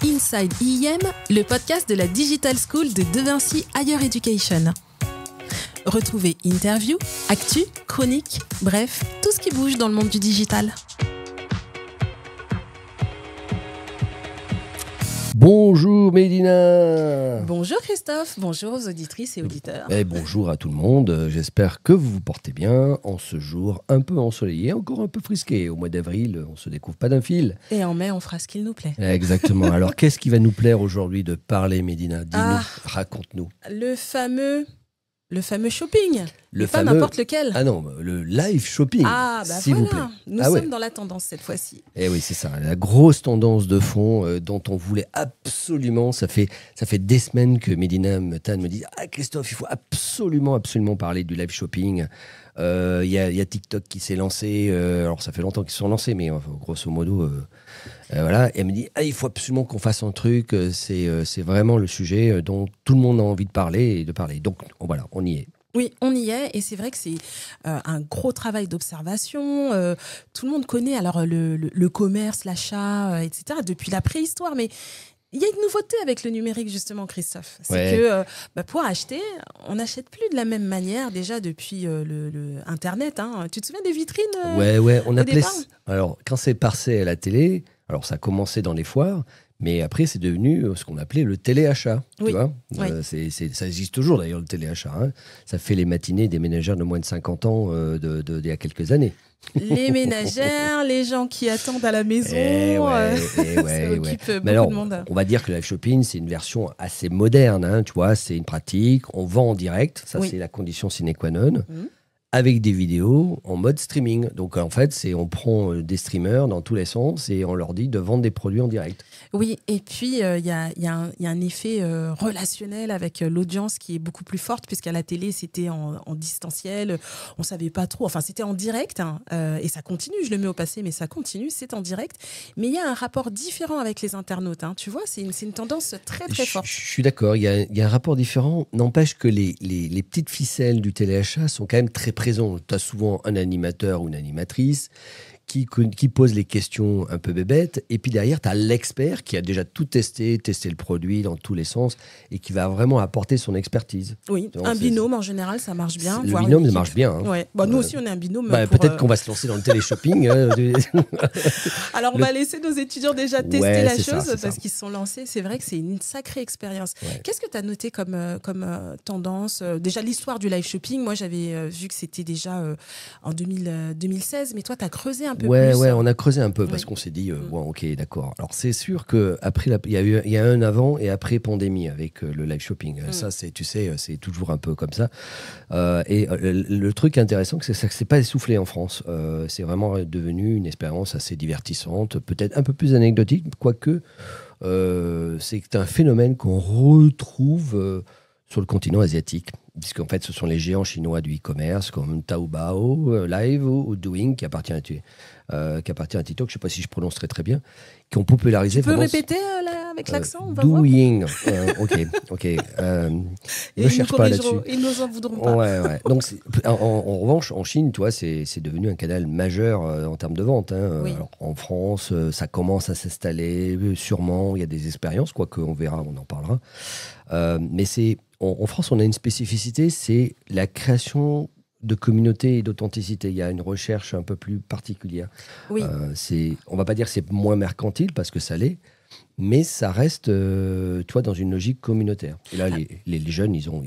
Inside IEM, le podcast de la Digital School de De Vinci Higher Education. Retrouvez interviews, actus, chroniques, bref, tout ce qui bouge dans le monde du digital. Bonjour Mélina. Bonjour Christophe, bonjour aux auditrices et auditeurs. Et bonjour à tout le monde, j'espère que vous vous portez bien en ce jour un peu ensoleillé, encore un peu frisqué. Au mois d'avril, on se découvre pas d'un fil. Et en mai, on fera ce qu'il nous plaît. Exactement, alors qu'est-ce qui va nous plaire aujourd'hui de parler Mélina? Dis-nous, raconte-nous. Le fameux shopping. Le pas fameux... n'importe lequel. Ah non, le live shopping, s'il vous plaît. Nous sommes dans la tendance cette fois-ci. Eh oui, c'est ça, la grosse tendance de fond dont on voulait absolument, ça fait des semaines que Mélina me dit « Ah Christophe, il faut absolument parler du live shopping ». Il y a TikTok qui s'est lancé, alors ça fait longtemps qu'ils se sont lancés, mais grosso modo, voilà. Et elle me dit il faut absolument qu'on fasse un truc, c'est vraiment le sujet dont tout le monde a envie de parler. Donc voilà, on y est. Oui, on y est, et c'est vrai que c'est un gros travail d'observation. Tout le monde connaît alors le commerce, l'achat, etc. depuis la préhistoire, mais il y a une nouveauté avec le numérique, justement, Christophe. C'est que pour acheter, on n'achète plus de la même manière déjà depuis le Internet. Hein. Tu te souviens des vitrines On appelait départ alors, quand c'est passé à la télé, alors ça a commencé dans les foires, mais après c'est devenu ce qu'on appelait le téléachat. Oui. Tu vois Oui. ça existe toujours d'ailleurs, le téléachat. Hein. Ça fait les matinées des ménagères de moins de 50 ans d'il y a quelques années. Les ménagères, les gens qui attendent à la maison, ça occupe beaucoup de monde. On va dire que le live shopping, c'est une version assez moderne. Hein, tu vois, c'est une pratique, on vend en direct, ça c'est la condition sine qua non, avec des vidéos en mode streaming. Donc en fait, on prend des streamers dans tous les sens et on leur dit de vendre des produits en direct. Oui, et puis il y a un effet relationnel avec l'audience qui est beaucoup plus forte, puisqu'à la télé, c'était en distanciel, on ne savait pas trop, enfin c'était en direct, hein, et ça continue, je le mets au passé, mais ça continue, c'est en direct. Mais il y a un rapport différent avec les internautes, hein, tu vois, c'est une tendance très très forte. Je suis d'accord, il y a un rapport différent, n'empêche que les petites ficelles du téléachat sont quand même très présentes. Tu as souvent un animateur ou une animatrice qui pose les questions un peu bébêtes, et puis derrière, tu as l'expert qui a déjà tout testé le produit dans tous les sens, et qui va vraiment apporter son expertise. Oui, donc, un binôme en général, ça marche bien. Le binôme, ça marche bien. Hein. Ouais. Nous aussi, on est un binôme. Peut-être qu'on va se lancer dans le télé-shopping. Alors, on va laisser nos étudiants déjà tester la chose, parce qu'ils se sont lancés. C'est vrai que c'est une sacrée expérience. Ouais. Qu'est-ce que tu as noté comme tendance? Déjà, l'histoire du live shopping, moi, j'avais vu que c'était déjà en 2016, mais toi, tu as creusé un peu plus. On a creusé un peu parce qu'on s'est dit, ok, d'accord. Alors, c'est sûr qu'après, il y a un avant et après pandémie avec le live shopping. Ça, tu sais, c'est toujours un peu comme ça. Et le truc intéressant, c'est que ça ne s'est pas essoufflé en France. C'est vraiment devenu une expérience assez divertissante, peut-être un peu plus anecdotique, quoique c'est un phénomène qu'on retrouve sur le continent asiatique, puisqu'en fait, ce sont les géants chinois du e-commerce, comme Taobao, Live ou Douyin, qui appartient à TikTok, je ne sais pas si je prononce très bien, qui ont popularisé... Tu peux répéter avec l'accent, on va Douyin, ok. Ne cherche pas là-dessus. Ils nous en voudront pas. Ouais. Donc, en revanche, en Chine, tu vois, c'est devenu un canal majeur en termes de vente. Hein. Oui. Alors, en France, ça commence à s'installer, sûrement, il y a des expériences, quoique on verra, on en parlera. Mais en France, on a une spécificité, c'est la création de communauté et d'authenticité. Il y a une recherche un peu plus particulière. Oui. On ne va pas dire que c'est moins mercantile, parce que ça l'est, mais ça reste, tu vois, dans une logique communautaire. Et là, les jeunes, ils ont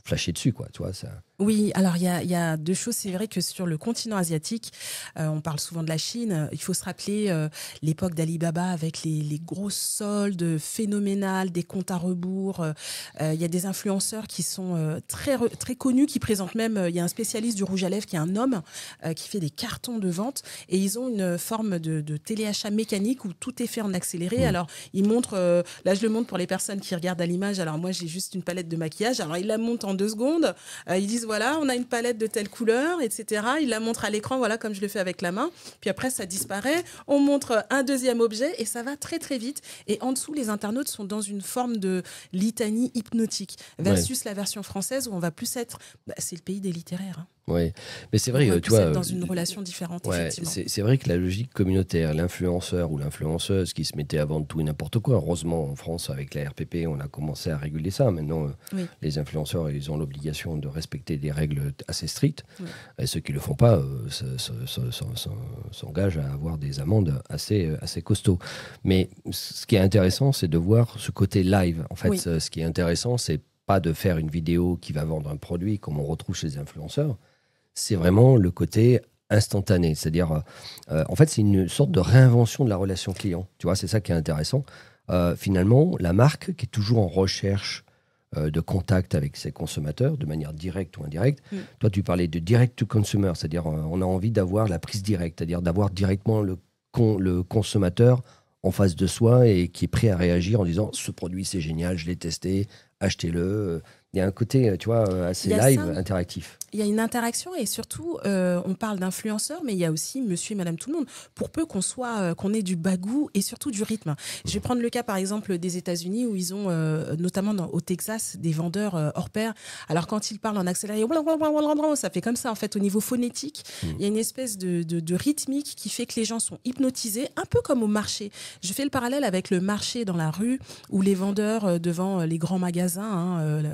flashé dessus, quoi. Tu vois, ça... Oui, alors il y a deux choses. C'est vrai que sur le continent asiatique, on parle souvent de la Chine. Il faut se rappeler l'époque d'Alibaba avec les grosses soldes phénoménales, des comptes à rebours. Il y a des influenceurs qui sont très, très connus, qui présentent même... Il y a un spécialiste du rouge à lèvres qui est un homme qui fait des cartons de vente, et ils ont une forme de téléachat mécanique où tout est fait en accéléré. Alors, ils montrent... là, je le montre pour les personnes qui regardent à l'image. Alors, moi, j'ai juste une palette de maquillage. Alors, ils la montent en 2 secondes. Ils disent voilà, on a une palette de telle couleur, etc. Il la montre à l'écran, voilà, comme je le fais avec la main. Puis après, ça disparaît. On montre un deuxième objet et ça va très, très vite. Et en dessous, les internautes sont dans une forme de litanie hypnotique versus la version française où on va plus être... c'est le pays des littéraires. Hein. Oui, mais c'est vrai, tu vois, vois, dans une relation différente, effectivement. C'est vrai que la logique communautaire, l'influenceur ou l'influenceuse qui se mettait à vendre tout et n'importe quoi, heureusement en France avec la RPP, on a commencé à réguler ça. Maintenant, les influenceurs, ils ont l'obligation de respecter des règles assez strictes. Oui. Et ceux qui le font pas s'engagent à avoir des amendes assez costauds. Mais ce qui est intéressant, c'est de voir ce côté live. En fait, ce qui est intéressant, c'est pas de faire une vidéo qui va vendre un produit comme on retrouve chez les influenceurs. C'est vraiment le côté instantané. C'est-à-dire, en fait, c'est une sorte de réinvention de la relation client. Tu vois, c'est ça qui est intéressant. Finalement, la marque qui est toujours en recherche de contact avec ses consommateurs, de manière directe ou indirecte. Toi, tu parlais de direct to consumer, c'est-à-dire on a envie d'avoir la prise directe, c'est-à-dire d'avoir directement le consommateur en face de soi et qui est prêt à réagir en disant « ce produit, c'est génial, je l'ai testé, achetez-le ». Il y a un côté, tu vois, assez live, interactif. Il y a une interaction et surtout, on parle d'influenceurs, mais il y a aussi monsieur et madame tout le monde. Pour peu qu'on ait du bagou et surtout du rythme. Je vais prendre le cas, par exemple, des États-Unis où ils ont, notamment au Texas, des vendeurs hors pair. Alors, quand ils parlent en accéléré, ça fait comme ça, en fait, au niveau phonétique. Il y a une espèce de rythmique qui fait que les gens sont hypnotisés, un peu comme au marché. Je fais le parallèle avec le marché dans la rue où les vendeurs devant les grands magasins,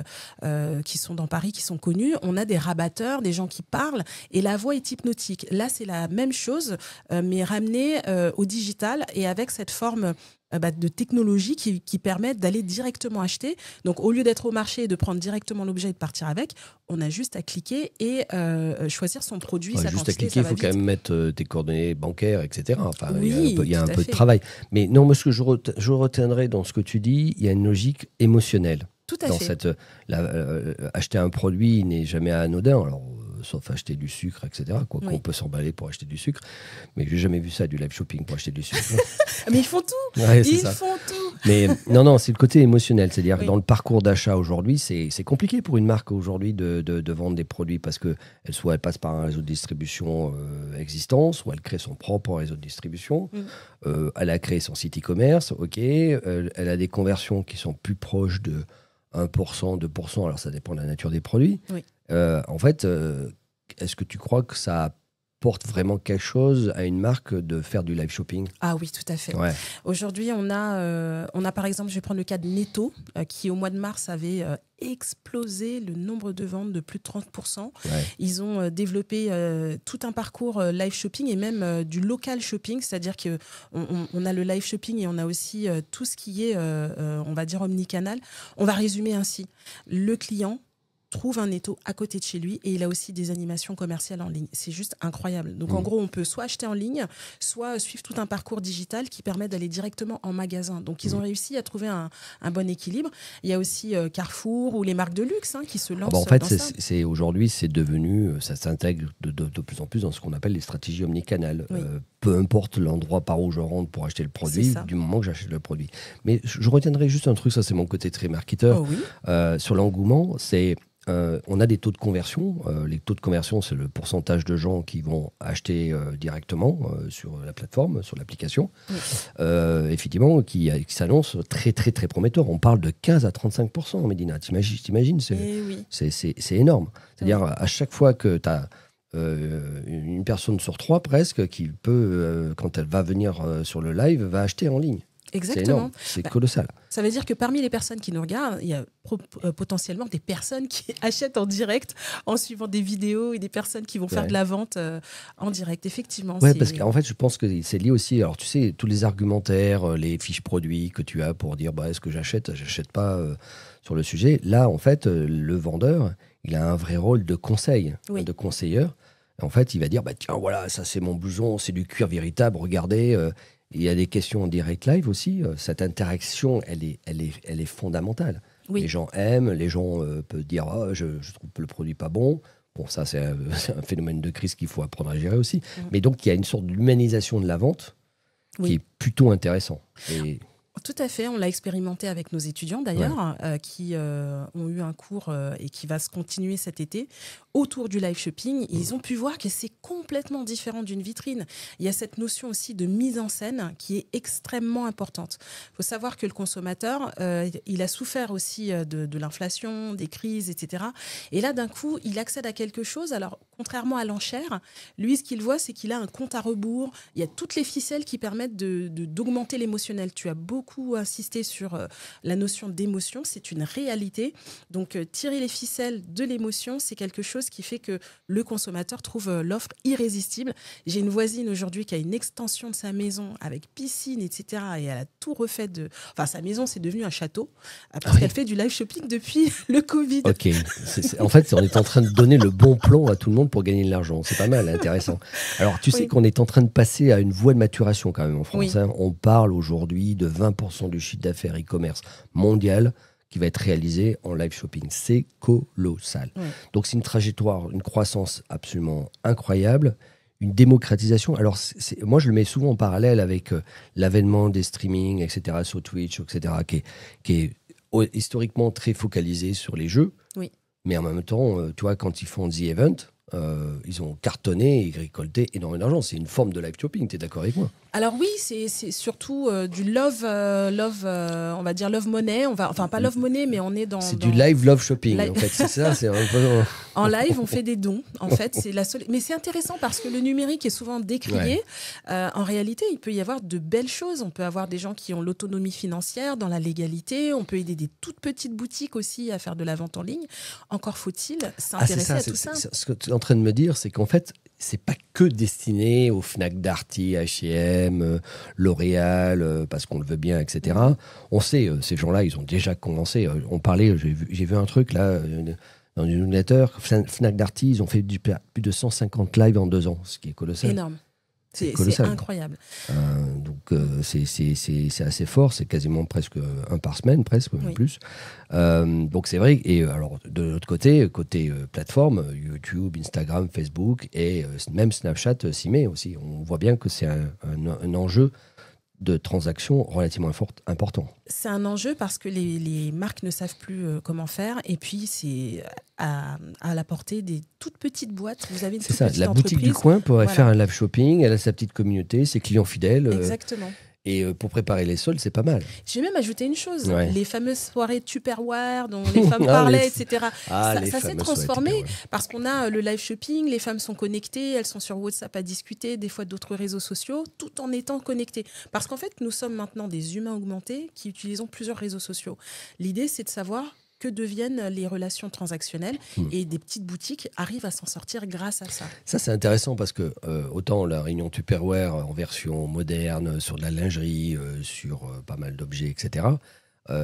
qui sont dans Paris, qui sont connus, on a des rabatteurs, des gens qui parlent, et la voix est hypnotique. Là, c'est la même chose, mais ramenée au digital et avec cette forme de technologie qui permettent d'aller directement acheter. Donc, au lieu d'être au marché et de prendre directement l'objet et de partir avec, on a juste à cliquer et choisir son produit, sa juste quantité. Juste à cliquer, il faut quand même mettre tes coordonnées bancaires, etc. Enfin, oui, il y a un peu de travail. Mais non, moi, ce que je retiendrai dans ce que tu dis, il y a une logique émotionnelle. Tout à fait. Acheter un produit n'est jamais anodin, alors, sauf acheter du sucre, etc. Qu'on peut s'emballer pour acheter du sucre. Mais j'ai jamais vu ça, du live shopping pour acheter du sucre. Mais ils font tout. Ils font tout. Mais non, c'est le côté émotionnel. C'est-à-dire que dans le parcours d'achat aujourd'hui, c'est compliqué pour une marque aujourd'hui de vendre des produits parce que soit elle passe par un réseau de distribution existant, soit elle crée son propre réseau de distribution. Elle a créé son site e-commerce, ok. Elle a des conversions qui sont plus proches de 1%, 2%, alors ça dépend de la nature des produits. Oui. En fait, est-ce que tu crois que ça apporte vraiment quelque chose à une marque de faire du live shopping? Ah oui, tout à fait. Ouais. Aujourd'hui, on a par exemple, je vais prendre le cas de Netto, qui au mois de mars avait explosé le nombre de ventes de plus de 30%. Ouais. Ils ont développé tout un parcours live shopping et même du local shopping, c'est-à-dire qu'on a le live shopping et on a aussi tout ce qui est, on va dire, omnicanal. On va résumer ainsi. Le client trouve un Netto à côté de chez lui et il a aussi des animations commerciales en ligne. C'est juste incroyable. Donc, en gros, on peut soit acheter en ligne, soit suivre tout un parcours digital qui permet d'aller directement en magasin. Donc, ils ont réussi à trouver un bon équilibre. Il y a aussi Carrefour ou les marques de luxe qui se lancent en fait, dans ça. Aujourd'hui, c'est devenu, ça s'intègre de plus en plus dans ce qu'on appelle les stratégies omnicanales. Oui. Peu importe l'endroit par où je rentre pour acheter le produit, du moment que j'achète le produit. Mais je retiendrai juste un truc, ça c'est mon côté très marketeur. Oh, oui. Sur l'engouement, c'est... on a des taux de conversion. Les taux de conversion, c'est le pourcentage de gens qui vont acheter directement sur la plateforme, sur l'application. Oui. Effectivement, qui s'annonce très, très, très prometteur. On parle de 15 à 35%, Médina. T'imagines, c'est énorme. C'est-à-dire, à chaque fois que tu as une personne sur 3 presque qui peut, quand elle va venir sur le live, va acheter en ligne. Exactement. C'est colossal. Ça veut dire que parmi les personnes qui nous regardent, il y a potentiellement des personnes qui achètent en direct en suivant des vidéos et des personnes qui vont faire de la vente en direct. Effectivement. Oui, parce qu'en fait, je pense que c'est lié aussi. Alors, tu sais, tous les argumentaires, les fiches produits que tu as pour dire est-ce que j'achète pas sur le sujet. Là, en fait, le vendeur, il a un vrai rôle de conseil, de conseilleur. En fait, il va dire tiens, voilà, ça c'est mon blouson, c'est du cuir véritable, regardez. Il y a des questions en direct live aussi. Cette interaction, elle est fondamentale. Oui. Les gens aiment, les gens peuvent dire je trouve le produit pas bon. Bon, ça, c'est un phénomène de crise qu'il faut apprendre à gérer aussi. Mais donc, il y a une sorte d'humanisation de la vente qui est plutôt intéressant. Tout à fait, on l'a expérimenté avec nos étudiants d'ailleurs, qui ont eu un cours et qui va se continuer cet été, autour du live shopping. Ils ont pu voir que c'est complètement différent d'une vitrine. Il y a cette notion aussi de mise en scène qui est extrêmement importante. Il faut savoir que le consommateur, il a souffert aussi de l'inflation, des crises, etc. Et là, d'un coup, il accède à quelque chose. Alors, contrairement à l'enchère, lui, ce qu'il voit, c'est qu'il a un compte à rebours. Il y a toutes les ficelles qui permettent d'augmenter l'émotionnel. Tu as beaucoup insisté sur la notion d'émotion. C'est une réalité. Donc, tirer les ficelles de l'émotion, c'est quelque chose qui fait que le consommateur trouve l'offre irrésistible. J'ai une voisine aujourd'hui qui a une extension de sa maison avec piscine, etc. Et elle a tout refait. Enfin, sa maison, c'est devenu un château parce qu'elle fait du live shopping depuis le Covid. Ok. En fait, on est en train de donner le bon plan à tout le monde pour gagner de l'argent. C'est pas mal, intéressant. Alors, tu sais qu'on est en train de passer à une voie de maturation quand même en France. Oui. Hein. On parle aujourd'hui de 20% du chiffre d'affaires e-commerce mondial qui va être réalisé en live shopping. C'est colossal. Ouais. Donc, c'est une trajectoire, une croissance absolument incroyable, une démocratisation. Alors, moi, je le mets souvent en parallèle avec l'avènement des streamings, etc., sur Twitch, etc., qui est historiquement très focalisé sur les jeux. Oui. Mais en même temps, tu vois, quand ils font The Event, ils ont cartonné et récolté énormément d'argent. C'est une forme de live shopping, tu es d'accord avec moi? Alors oui, c'est surtout du love, on va dire love money. Enfin, pas love money, mais on est dans... C'est du live love shopping, en fait. C'est ça, c'est un peu... En live, on fait des dons. En fait, c'est la seule... Mais c'est intéressant parce que le numérique est souvent décrié. Ouais. En réalité, il peut y avoir de belles choses. On peut avoir des gens qui ont l'autonomie financière dans la légalité. On peut aider des toutes petites boutiques aussi à faire de la vente en ligne. Encore faut-il s'intéresser à tout ça. Ce que tu es en train de me dire, c'est qu'en fait, c'est pas que destiné aux Fnac Darty, H&M, L'Oréal, parce qu'on le veut bien, etc. On sait, ces gens-là, ils ont déjà commencé. On parlait, j'ai vu un truc là, dans une newsletter, Fnac Darty, ils ont fait plus de 150 lives en 2 ans, ce qui est colossal. Énorme. C'est incroyable. Donc, c'est assez fort. C'est quasiment presque un par semaine, presque, même plus. Donc, c'est vrai. Et alors, de l'autre côté, plateforme, YouTube, Instagram, Facebook et même Snapchat s'y met aussi. On voit bien que c'est un enjeu de transactions relativement important. C'est un enjeu parce que les marques ne savent plus comment faire. Et puis, c'est à la portée des toutes petites boîtes. Vous avez une toute petite la boutique du coin pourrait faire un live shopping. Elle a sa petite communauté, ses clients fidèles. Exactement. Et pour préparer les soldes, c'est pas mal. J'ai même ajouté une chose, les fameuses soirées Tupperware dont les femmes parlaient, etc. Ça s'est transformé parce qu'on a le live shopping, les femmes sont connectées, elles sont sur WhatsApp à discuter, des fois d'autres réseaux sociaux, tout en étant connectées. Parce qu'en fait, nous sommes maintenant des humains augmentés qui utilisons plusieurs réseaux sociaux. L'idée, c'est de savoir que deviennent les relations transactionnelles et des petites boutiques arrivent à s'en sortir grâce à ça. Ça, c'est intéressant parce que autant la réunion Tupperware en version moderne, sur de la lingerie, sur pas mal d'objets, etc.,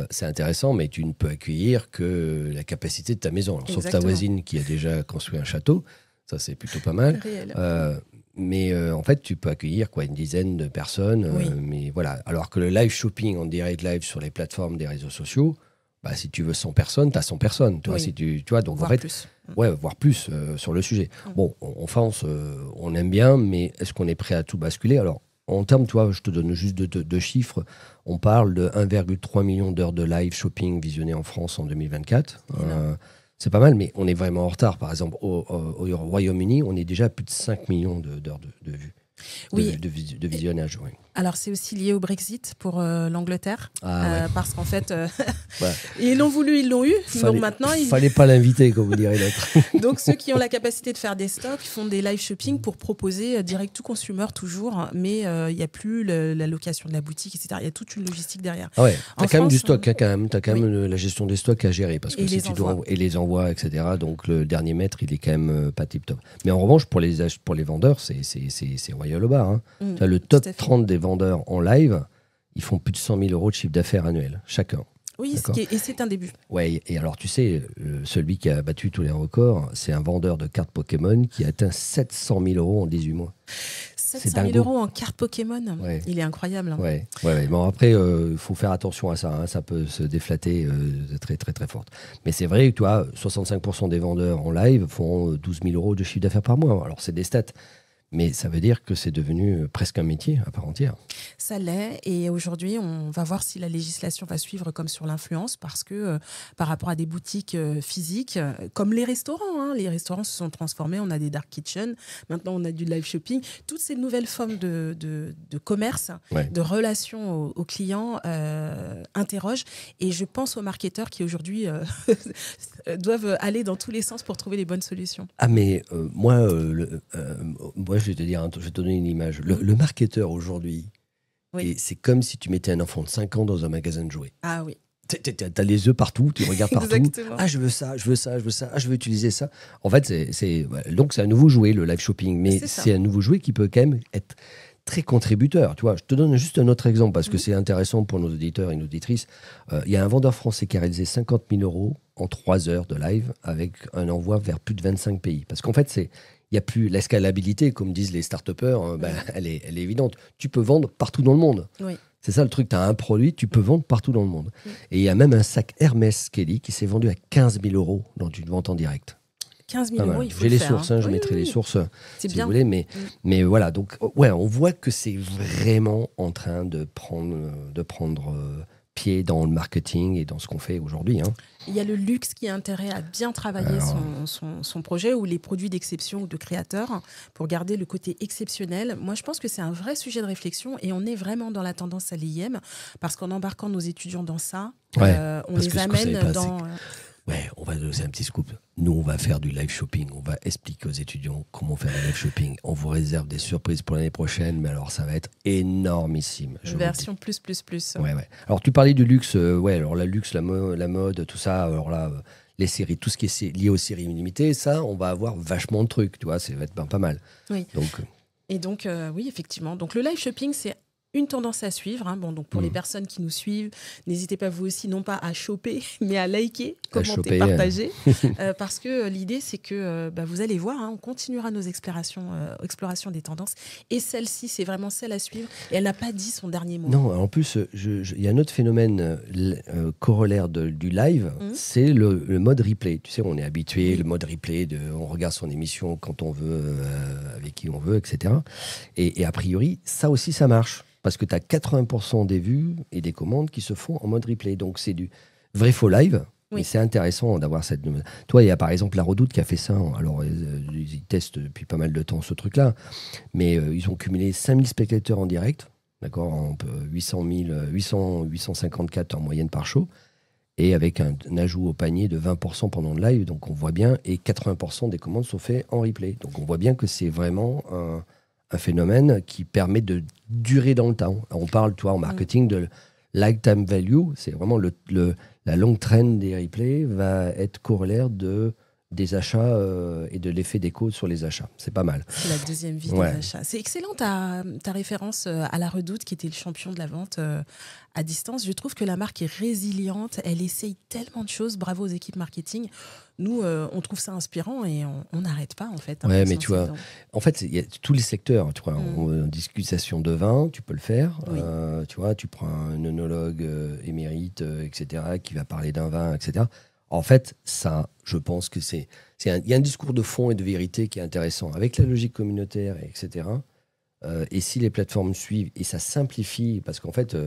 c'est intéressant, mais tu ne peux accueillir que la capacité de ta maison. Alors, sauf ta voisine qui a déjà construit un château, ça c'est plutôt pas mal. Mais en fait, tu peux accueillir une dizaine de personnes. Mais voilà. Alors que le live shopping en direct live sur les plateformes des réseaux sociaux, si tu veux 100 personnes, tu as 100 personnes. Tu vois, si tu vois, donc voire en fait, plus. Voire plus sur le sujet. Bon, en France, on aime bien, mais est-ce qu'on est prêt à tout basculer? Alors, en termes, je te donne juste deux chiffres. On parle de 1,3 million d'heures de live shopping visionnées en France en 2024. C'est pas mal, mais on est vraiment en retard. Par exemple, au Royaume-Uni, on est déjà à plus de 5 millions d'heures de vues. De visionnage, oui. Alors, c'est aussi lié au Brexit pour l'Angleterre. Parce qu'en fait, ils l'ont voulu, ils l'ont eu. Donc maintenant, fallait pas l'inviter, comme vous direz l'autre. Donc, ceux qui ont la capacité de faire des stocks font des live shopping pour proposer direct to consumer toujours. Mais il n'y a plus la location de la boutique, etc. Il y a toute une logistique derrière. Tu as quand même du stock, tu as quand même la gestion des stocks à gérer. Parce que et les envois, etc. Donc, le dernier mètre, il est quand même pas tip-top. Mais en revanche, pour les vendeurs, c'est royal au bar. Le top 30 des vendeurs en live, ils font plus de 100 000 € de chiffre d'affaires annuel, chacun. Oui, et c'est un début. Ouais, et alors tu sais, celui qui a battu tous les records, c'est un vendeur de cartes Pokémon qui a atteint 700 000 € en 18 mois. 700 000 € en cartes Pokémon, il est incroyable. Ouais. Bon, après, il faut faire attention à ça, ça peut se déflater très très très fort. Mais c'est vrai que toi, 65% des vendeurs en live font 12 000 € de chiffre d'affaires par mois. Alors c'est des stats. Mais ça veut dire que c'est devenu presque un métier à part entière. Ça l'est. Et aujourd'hui, on va voir si la législation va suivre comme sur l'influence, parce que par rapport à des boutiques physiques, comme les restaurants, les restaurants se sont transformés. On a des dark kitchens. Maintenant, on a du live shopping. Toutes ces nouvelles formes de commerce, de relations aux clients interrogent. Et je pense aux marketeurs qui aujourd'hui doivent aller dans tous les sens pour trouver les bonnes solutions. Ah mais moi, je vais te dire, je vais te donner une image. Le marketeur aujourd'hui, c'est comme si tu mettais un enfant de 5 ans dans un magasin de jouets. Ah oui. T'as les yeux partout, tu regardes partout. Exactement. Ah, je veux ça, je veux ça, je veux ça. Ah, je veux utiliser ça. En fait, donc c'est un nouveau jouet, le live shopping. Mais c'est un nouveau jouet qui peut quand même être très contributeur. Tu vois, je te donne juste un autre exemple parce que c'est intéressant pour nos auditeurs et nos auditrices. Il y a un vendeur français qui a réalisé 50 000 € en 3 heures de live avec un envoi vers plus de 25 pays. Parce qu'en fait, il n'y a plus l'escalabilité, comme disent les start-upers, elle est évidente. Tu peux vendre partout dans le monde. Oui. C'est ça le truc, tu as un produit, tu peux vendre partout dans le monde. Et il y a même un sac Hermès Kelly qui s'est vendu à 15 000 € dans une vente en direct. 15 000 €, il faut J'ai le les faire, sources, je mettrai les sources si bien. vous voulez. Mais voilà, donc on voit que c'est vraiment en train de prendre pied dans le marketing et dans ce qu'on fait aujourd'hui. Il y a le luxe qui a intérêt à bien travailler son projet, ou les produits d'exception ou de créateurs, pour garder le côté exceptionnel. Moi, je pense que c'est un vrai sujet de réflexion, et on est vraiment dans la tendance à l'IM, parce qu'en embarquant nos étudiants dans ça, on les amène dans... On va donner un petit scoop. Nous, on va faire du live shopping. On va expliquer aux étudiants comment faire du live shopping. On vous réserve des surprises pour l'année prochaine, mais alors ça va être énormissime. Version plus. Ouais. Alors, tu parlais du luxe. Alors la luxe, la mode, tout ça. Alors là, les séries, tout ce qui est lié aux séries illimitées, ça, on va avoir vachement de trucs. Tu vois, ça va être pas mal. Oui. Donc, oui, effectivement. Donc, le live shopping, c'est une tendance à suivre. Donc pour les personnes qui nous suivent, n'hésitez pas vous aussi, non pas à choper, mais à liker, commenter, partager. Parce que l'idée, c'est que vous allez voir, on continuera nos explorations des tendances. Et celle-ci, c'est vraiment celle à suivre. Et elle n'a pas dit son dernier mot. Non, en plus, il y a un autre phénomène corollaire du live, c'est le mode replay. Tu sais, on est habitué, le mode replay, on regarde son émission quand on veut, avec qui on veut, etc. Et a priori, ça aussi, ça marche. Parce que tu as 80% des vues et des commandes qui se font en mode replay. Donc, c'est du vrai faux live. Oui. Et c'est intéressant d'avoir cette... Toi, il y a par exemple La Redoute qui a fait ça. Alors, ils testent depuis pas mal de temps ce truc-là. Mais ils ont cumulé 5000 spectateurs en direct. D'accord, 854 en moyenne par show. Et avec un ajout au panier de 20% pendant le live. Donc, on voit bien. Et 80% des commandes sont faites en replay. Donc, on voit bien que c'est vraiment un phénomène qui permet de durer dans le temps. On parle, toi, en marketing, de lifetime value. C'est vraiment la longue traîne des replays va être corollaire des achats et de l'effet d'écho sur les achats. C'est pas mal. C'est la deuxième vie des achats. C'est excellent ta référence à La Redoute, qui était le champion de la vente à distance. Je trouve que la marque est résiliente. Elle essaye tellement de choses. Bravo aux équipes marketing. Nous, on trouve ça inspirant et on n'arrête pas, en fait. Ouais, mais tu vois, en fait, il y a tous les secteurs. Tu vois, en discussion de vin, tu peux le faire. Oui. Tu vois, tu prends un œnologue émérite, etc., qui va parler d'un vin, etc. En fait, ça, je pense que il y a un discours de fond et de vérité qui est intéressant avec la logique communautaire, etc. Et si les plateformes suivent, et ça simplifie, parce qu'en fait,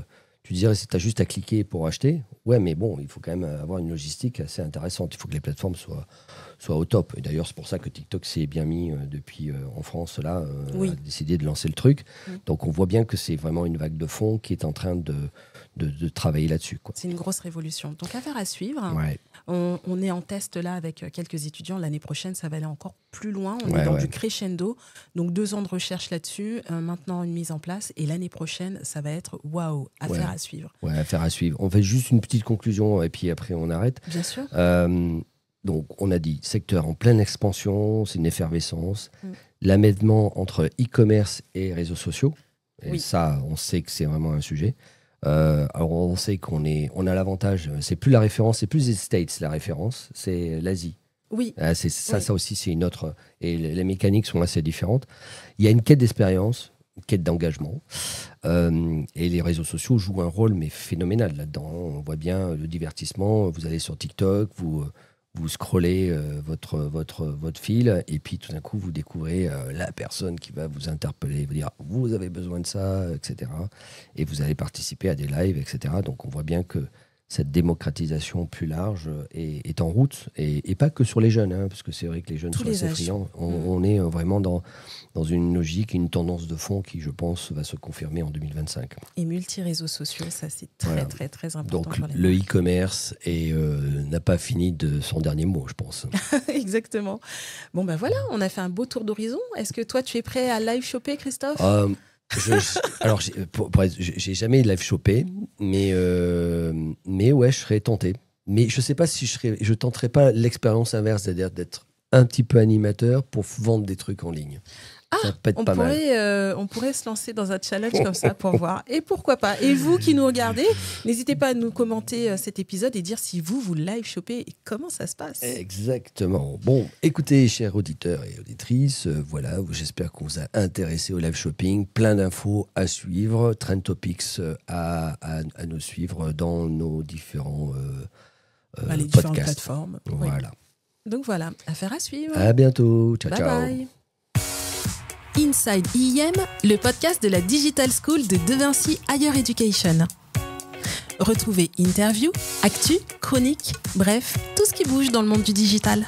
tu dirais, si tu as juste à cliquer pour acheter, ouais, mais bon, il faut quand même avoir une logistique assez intéressante. Il faut que les plateformes soient au top. Et d'ailleurs, c'est pour ça que TikTok s'est bien mis depuis, en France, là, a décidé de lancer le truc. Donc, on voit bien que c'est vraiment une vague de fond qui est en train de travailler là-dessus. C'est une grosse révolution. Donc, affaire à suivre. Ouais. On est en test là avec quelques étudiants. L'année prochaine, ça va aller encore plus loin. On est dans du crescendo. Donc, 2 ans de recherche là-dessus. Maintenant, une mise en place. Et l'année prochaine, ça va être waouh, affaire à suivre. Ouais, affaire à suivre. On fait juste une petite conclusion et puis après, on arrête. Bien sûr. Donc, on a dit secteur en pleine expansion, c'est une effervescence. L'amènement entre e-commerce et réseaux sociaux. Et ça, on sait que c'est vraiment un sujet. Alors on sait qu'on a l'avantage, c'est plus la référence, c'est plus les States la référence, c'est l'Asie. Oui. Ça aussi c'est une autre, et les mécaniques sont assez différentes. Il y a une quête d'expérience, une quête d'engagement, et les réseaux sociaux jouent un rôle mais phénoménal là-dedans. On voit bien le divertissement. Vous allez sur TikTok, vous vous scrollez votre fil et puis tout d'un coup, vous découvrez la personne qui va vous interpeller, vous dire « vous avez besoin de ça », etc. Et vous allez participer à des lives, etc. Donc, on voit bien que cette démocratisation plus large est en route, et pas que sur les jeunes, hein, parce que c'est vrai que les jeunes sont assez friands. On est vraiment dans une logique, une tendance de fond qui, je pense, va se confirmer en 2025. Et multi-réseaux sociaux, ça c'est très, très, très important. Donc le e-commerce n'a pas fini de son dernier mot, je pense. Exactement. Bon ben voilà, on a fait un beau tour d'horizon. Est-ce que toi, tu es prêt à live shopper, Christophe? Alors, j'ai jamais live shoppé, mais ouais, je serais tenté. Mais je sais pas si je tenterais pas l'expérience inverse, c'est-à-dire d'être un petit peu animateur pour vendre des trucs en ligne. On pourrait se lancer dans un challenge comme ça pour voir. Et pourquoi pas. Et vous qui nous regardez, n'hésitez pas à nous commenter cet épisode et dire si vous live shoppez et comment ça se passe. Exactement. Bon, écoutez, chers auditeurs et auditrices, voilà, j'espère qu'on vous a intéressé au live shopping. Plein d'infos à suivre, Trend Topics à nous suivre dans nos différents les podcasts. différentes plateformes. Voilà. Oui. Donc voilà, affaire à suivre. À bientôt. Ciao, bye ciao. Bye. Inside IEM, le podcast de la Digital School de De Vinci Higher Education. Retrouvez interviews, actus, chroniques, bref, tout ce qui bouge dans le monde du digital.